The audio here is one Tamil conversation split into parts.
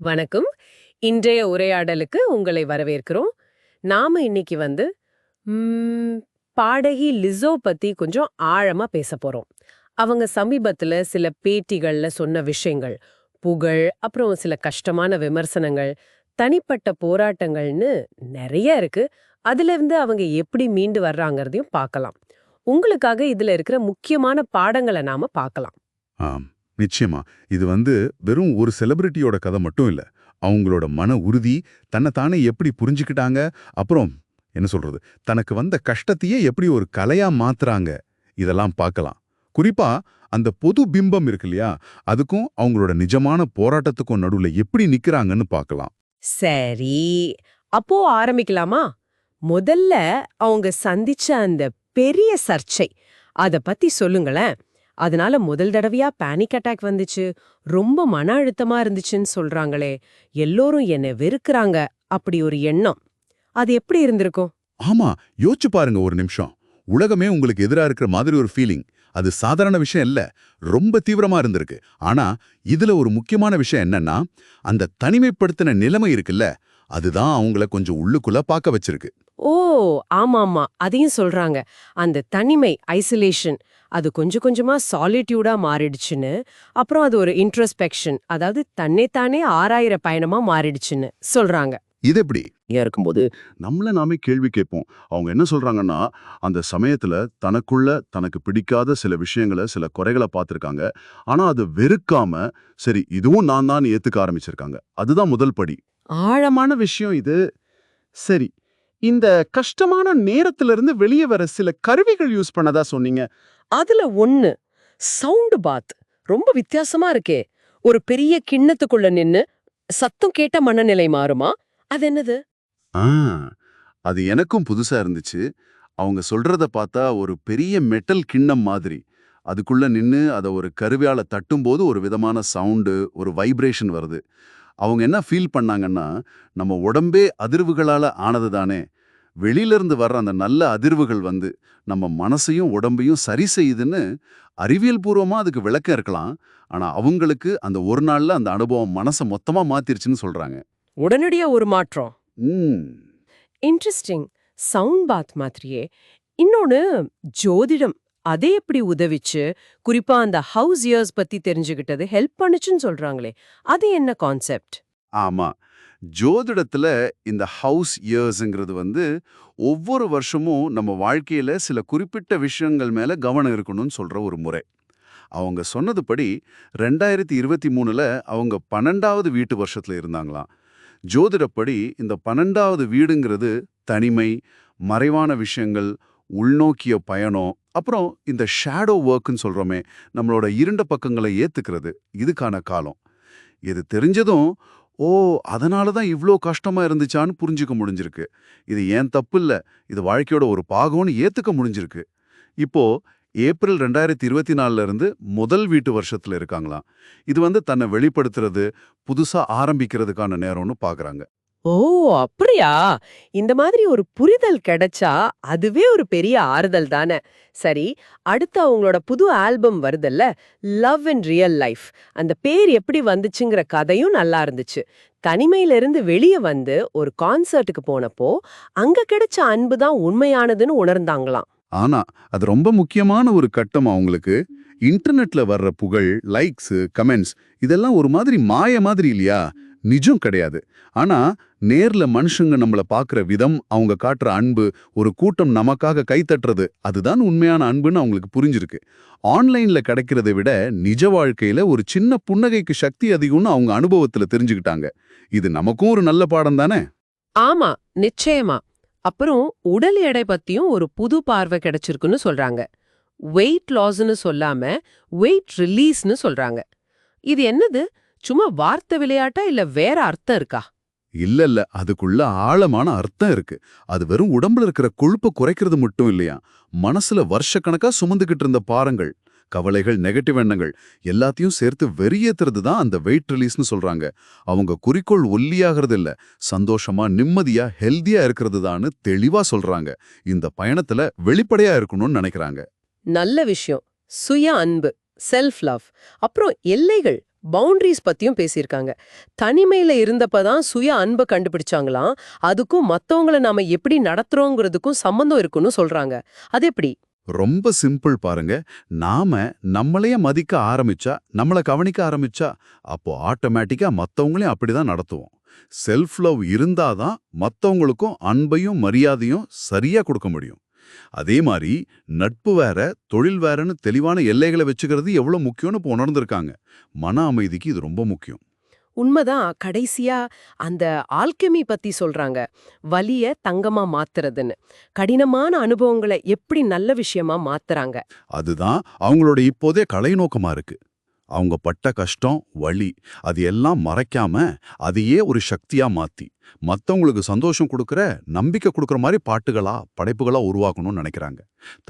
வணக்கம். இன்றைய உரையாடலுக்கு உங்களை வரவேற்கிறோம். நாம இன்னைக்கு ம், பாடகி லிசோ பத்தி கொஞ்சம் ஆழமா பேசப் போறோம். அவங்க சமீபத்துல சில பேட்டிகள்ல சொன்ன விஷயங்கள், புகழ், அப்புறம் சில கஷ்டமான விமர்சனங்கள், தனிப்பட்ட போராட்டங்கள்னு நிறைய இருக்கு. அதுல இருந்து அவங்க எப்படி மீண்டு வர்றாங்கறதையும் பார்க்கலாம். உங்களுக்காக இதுல இருக்கிற முக்கியமான பாடங்களை நாம பார்க்கலாம். ஆம், நிச்சயமா. இது வெறும் ஒரு செலிபிரிட்டியோட கதை மட்டும் இல்ல. அவங்களோட மன உறுதி, தன்னை தானே எப்படி புரிஞ்சுக்கிட்டாங்க, அப்புறம் என்ன சொல்றது, தனக்கு வந்த கஷ்டத்தையே எப்படி ஒரு கலையா மாத்துறாங்க, இதெல்லாம் பார்க்கலாம். குறிப்பா அந்த பொது பிம்பம் இருக்கு இல்லையா, அதுக்கும் அவங்களோட நிஜமான போராட்டத்துக்கும் நடுவுல எப்படி நிக்கிறாங்கன்னு பார்க்கலாம். சரி, அப்போ ஆரம்பிக்கலாமா? முதல்ல அவங்க சந்திச்ச அந்த பெரிய சர்ச்சை அத பத்தி சொல்லுங்களேன். அதனால முதல் தடவையா பேனிக் அட்டாக் வந்துச்சு, ரொம்ப மன அழுத்தமா இருந்துச்சுன்னு சொல்றாங்களே, எல்லோரும் என்னை வெறுக்கறாங்க, அப்படி ஒரு எண்ணம். அது எப்படி இருந்திருக்கும்? ஆமா, யோசிச்சு பாருங்க ஒரு நிமிஷம். உலகமே உங்களுக்கு எதிரா இருக்கிற மாதிரி ஒரு ஃபீலிங். அது சாதாரண விஷயம் இல்ல, ரொம்ப தீவிரமா இருந்திருக்கு. ஆனா இதுல ஒரு முக்கியமான விஷயம் என்னன்னா, அந்த தனிமைப்படுத்தின நிலைமை இருக்குல்ல, அதுதான் அவங்கள கொஞ்சம் உள்ளுக்குள்ள பார்க்க வச்சிருக்கு. ஓ, ஆமாமா, அதையும் சொல்றாங்க. அந்த தனிமை, ஐசோலேஷன், அது கொஞ்சம் கொஞ்சமா சாலிட்யூடா மாறிடுச்சுன்னு, அப்புறம் அது ஒரு இன்ட்ரோஸ்பெக்ஷன், அதாவது தன்னைத்தானே ஆராயிற பயணமா மாறிடுச்சுன்னு சொல்றாங்க. இது எப்படி ஏன் இருக்கும்போது நம்மள நாமே கேள்வி கேட்போம். அவங்க என்ன சொல்றாங்கன்னா, அந்த சமயத்துல தனக்குள்ள தனக்கு பிடிக்காத சில விஷயங்களை, சில குறைகளை பார்த்திருக்காங்க. ஆனா அது வெறுக்காம, சரி இதுவும் நான் தான் ஏத்துக்க ஆரம்பிச்சிருக்காங்க. அதுதான் முதல் படி. ஆழமான விஷயம் இது. சரி, இந்த கஷ்டமான நேரத்திலிருந்து வெளியே வர சில கருவிகள் யூஸ் பண்ணதா சொன்னீங்க. அதுல ஒண்ணு சவுண்ட் பாத். ரொம்ப வித்தியாசமா இருக்கே. ஒரு பெரிய கிண்ணத்துக்குள்ள நின்னு சத்தம் கேட்ட மனநிலை மாறுமா? அது என்னது? ஆ, அது எனக்கும் புதுசா இருந்துச்சு. அவங்க சொல்றத பார்த்தா ஒரு பெரிய மெட்டல் கிண்ணம் மாதிரி. அதுக்குள்ள நின்னு அத ஒரு கருவியால தட்டும்போது ஒரு விதமான சவுண்டு, ஒரு வைப்ரேஷன் வருது. அவங்க என்ன ஃபீல் பண்ணாங்கன்னா, நம்ம உடம்பே அதிர்வுகளால ஆனது தானே. வெளியில இருந்து வர்ற அந்த நல்ல அதிர்வுகள் நம்ம மனசையும் உடம்பையும் சரி செய்யுதுன்னு அறிவியல் பூர்வமா அதுக்கு விளக்கம் இருக்கலாம். ஆனா அவங்களுக்கு அந்த ஒரு நாள்ல அந்த அனுபவம் மனசை மொத்தமா மாத்திருச்சுன்னு சொல்றாங்க. உடனடியா ஒரு மாற்றம். ம். இன்ட்ரெஸ்டிங். சவுண்ட் பாத் மாதிரியே இன்னொன்னு ஜோதிடம். அதே எப்படி உதவிச்சு? குறிப்பா அந்த ஹவுஸ் இயர்ஸ் பத்தி தெரிஞ்சுகிட்டது ஹெல்ப் பண்ணுச்சுன்னு சொல்றாங்களே, அது என்ன கான்செப்ட்? ஆமா. ஜோதிடத்துல இந்த ஹவுஸ் இயர்ஸ்ங்கிறது ஒவ்வொரு வருஷமும் நம்ம வாழ்க்கையில சில குறிப்பிட்ட விஷயங்கள் மேல கவனம் இருக்கணும்னு சொல்ற ஒரு முறை. அவங்க சொன்னதுபடி 2023ல அவங்க 12வது வீட்டு வருஷத்துல இருந்தாங்களாம். ஜோதிடப்படி இந்த 12வது வீடுங்கிறது தனிமை, மறைவான விஷயங்கள், உள்நோக்கிய பயணம், அப்புறம் இந்த ஷேடோ ஒர்க்னு சொல்றோமே, நம்மளோட இருண்ட பக்கங்களை ஏத்துக்கிறது, இதுக்கான காலம். இது தெரிஞ்சதும், ஓ, அதனால தான் இவ்ளோ கஷ்டமா இருந்துச்சான்னு புரிஞ்சுக்க முடிஞ்சிருக்கு. இது ஏன் தப்பு இல்ல, இது வாழ்க்கையோட ஒரு பாகம்னு ஏத்துக்க முடிஞ்சிருக்கு. இப்போ ஏப்ரல் 2024ல இருந்து முதல் வீட்டு வருஷத்துல இருக்காங்களாம். இது தன்னை வெளிப்படுத்துறது, புதுசா ஆரம்பிக்கிறதுக்கான நேரம்னு பாக்குறாங்க. ஓ, அப்படியா? இந்த மாதிரி ஒரு புரிதல் கிடைச்சா அதுவே ஒரு பெரிய ஆறுதல் தானே. சரி, அடுத்து அவங்களோட புது ஆல்பம் வருதல்ல, லவ் இன் ரியல் லைஃப். அந்த பேர் எப்படி வந்துச்சுங்கிற கதையும் நல்லா இருந்துச்சு. தனிமையில இருந்து வெளியே ஒரு கான்சர்ட்டுக்கு போனப்போ அங்க கிடைச்ச அன்பு தான் உண்மையானதுன்னு உணர்ந்தாங்களாம். ஆனா அது ரொம்ப முக்கியமான ஒரு கட்டம் அவங்களுக்கு. இன்டர்நெட்ல வர்ற புகழ், லைக்ஸ், கமெண்ட்ஸ் இதெல்லாம் ஒரு மாதிரி மாய மாதிரி இல்லையா, நிஜம் கிடையாது. ஆனா நேர்ல மனுஷங்க நம்மள பாக்குற விதம், அவங்க காட்டுற அன்பு, ஒரு கூட்டம் நமக்காக கைத்தட்டுறது, அதுதான் உண்மையான அன்புன்னு அவங்களுக்கு புரிஞ்சிருக்கு. ஆன்லைன்ல கிடைக்கிறதை விட நிஜ வாழ்க்கையில ஒரு சின்ன புன்னகைக்கு சக்தி அதிகம்னு அவங்க அனுபவத்துல தெரிஞ்சுக்கிட்டாங்க. இது நமக்கும் ஒரு நல்ல பாடம் தானே. ஆமா, நிச்சயமா. அப்புறம் உடல் எடை பத்தியும் ஒரு புது பார்வை கிடைச்சிருக்குன்னு சொல்றாங்க. வெயிட் லாஸ்னு சொல்லாம வெயிட் ரிலீஸ்னு சொல்றாங்க. இது என்னது? சும்மா வார்த்தை விளையாட்டா இல்ல வேற அர்த்தம் இருக்கா? இல்ல, அதுக்குள்ள ஆழமான அர்த்தம் இருக்கு. அது வெறும் உடம்புல இருக்கிற கொழுப்பை குறைக்கிறது மட்டும் இல்லையா, மனசுல வருஷக்கணக்கா சுமந்துகிட்டு இருந்த பாரங்கள், கவலைகள், நெகட்டிவ் எண்ணங்கள் எல்லாத்தையும் சேர்த்து வெறியேத்துறது தான் அந்த வெயிட் ரிலீஸ்னு சொல்றாங்க. அவங்க குறிக்கோள் ஒல்லியாகிறது இல்ல, சந்தோஷமா, நிம்மதியா, ஹெல்தியா இருக்கிறது தான் தெளிவா சொல்றாங்க. இந்த பயணத்துல வெளிப்படையா இருக்கணும்னு நினைக்கிறாங்க. நல்ல விஷயம். சுய அன்பு, செல்ஃப் லவ், அப்புறம் எல்லைகள், பவுண்டரிஸ் பத்தியும் பேசியிருக்காங்க. தனிமையில இருந்தப்பதான் சுய அன்பை கண்டுபிடிச்சாங்களாம். அதுக்கும் மத்தவங்கள நாம எப்படி நடத்துறோங்கிறதுக்கும் சம்பந்தம் இருக்குன்னு சொல்றாங்க. அது எப்படி? ரொம்ப சிம்பிள் பாருங்க. நாம நம்மளையே மதிக்க ஆரம்பிச்சா, நம்மள கவனிக்க ஆரம்பிச்சா, அப்போ ஆட்டோமேட்டிக்கா மத்தவங்களையும் அப்படிதான் நடத்துவோம். செல்ஃப் லவ் இருந்தாதான் மத்தவங்களுக்கும் அன்பையும் மரியாதையும் சரியா கொடுக்க முடியும். அதே மாதிரி நட்பு வேற, தொழில் வேறன்னு தெளிவான எல்லைகளை வச்சுக்கிறது எவ்வளவு முக்கியம்னு இப்போ உணர்ந்திருக்காங்க. மன அமைதிக்கு இது ரொம்ப முக்கியம். உண்மைதான். கடைசியா அந்த ஆல்கெமி பத்தி சொல்றாங்க. வலிய தங்கமா மாத்துறதுன்னு. கடினமான அனுபவங்களை எப்படி நல்ல விஷயமா மாத்துறாங்க. அதுதான் அவங்களோட இப்போதே கலைநோக்கமா இருக்கு. அவங்க பட்ட கஷ்டம், வலி அது எல்லாம் மறைக்காம அதையே ஒரு சக்தியா மாத்தி மத்தவங்களுக்கு சந்தோஷம் கொடுக்கற, நம்பிக்கை கொடுக்கற மாதிரி பாட்டுகளா, படைப்புகளா உருவாக்கணும்னு நினைக்கிறாங்க.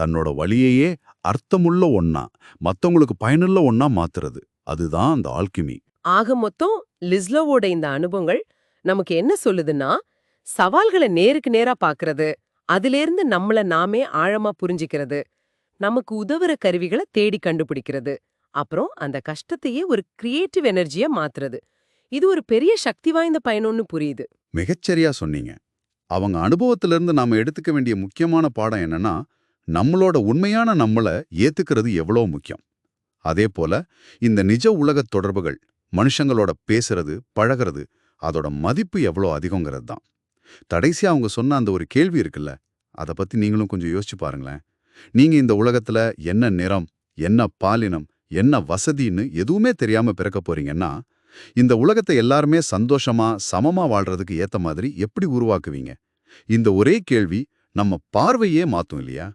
தன்னோட வலியையே அர்த்தமுள்ள ஒண்ணா, மத்தவங்களுக்கு பயனுள்ள ஒண்ணா மாத்துறது. அதுதான் அந்த ஆல்கிமி. ஆக மொத்தம் லிஸ்லோவோட இந்த அனுபவங்கள் நமக்கு என்ன சொல்லுதுன்னா, சவால்களை நேருக்கு நேரா பாக்குறது, அதிலிருந்து நம்மள நாமே ஆழமா புரிஞ்சிக்கிறது, நமக்கு உதவுற கருவிகளை தேடி கண்டுபிடிக்கிறது, அப்புறம் அந்த கஷ்டத்தையே ஒரு கிரியேட்டிவ் எனர்ஜியா மாத்துறது. இது ஒரு பெரிய சக்தி வாய்ந்த பயணம்னு புரியுது. மிகச்சரியா சொன்னீங்க. அவங்க அனுபவத்திலிருந்து நாம எடுத்துக்க வேண்டிய முக்கியமான பாடம் என்னன்னா, நம்மளோட உண்மையான நம்மள ஏத்துக்கிறது எவ்வளவு முக்கியம். அதே போல இந்த நிஜ உலகத் தொடர்புகள், மனுஷங்களோட பேசுறது, பழகுறது, அதோட மதிப்பு எவ்வளோ அதிகங்கிறது தான். கடைசியா அவங்க சொன்ன அந்த ஒரு கேள்வி இருக்குல்ல, அத பத்தி நீங்களும் கொஞ்சம் யோசிச்சு பாருங்களேன். நீங்க இந்த உலகத்துல என்ன நிறம், என்ன பாலினம், என்ன வசதின்னு எதுவுமே தெரியாம பிறக்க போறீங்கன்னா, இந்த உலகத்தை எல்லாருமே சந்தோஷமா, சமமா வாழ்றதுக்கு ஏத்த மாதிரி எப்படி உருவாக்குவீங்க? இந்த ஒரே கேள்வி நம்ம பார்வையே மாத்தும் இல்லையா?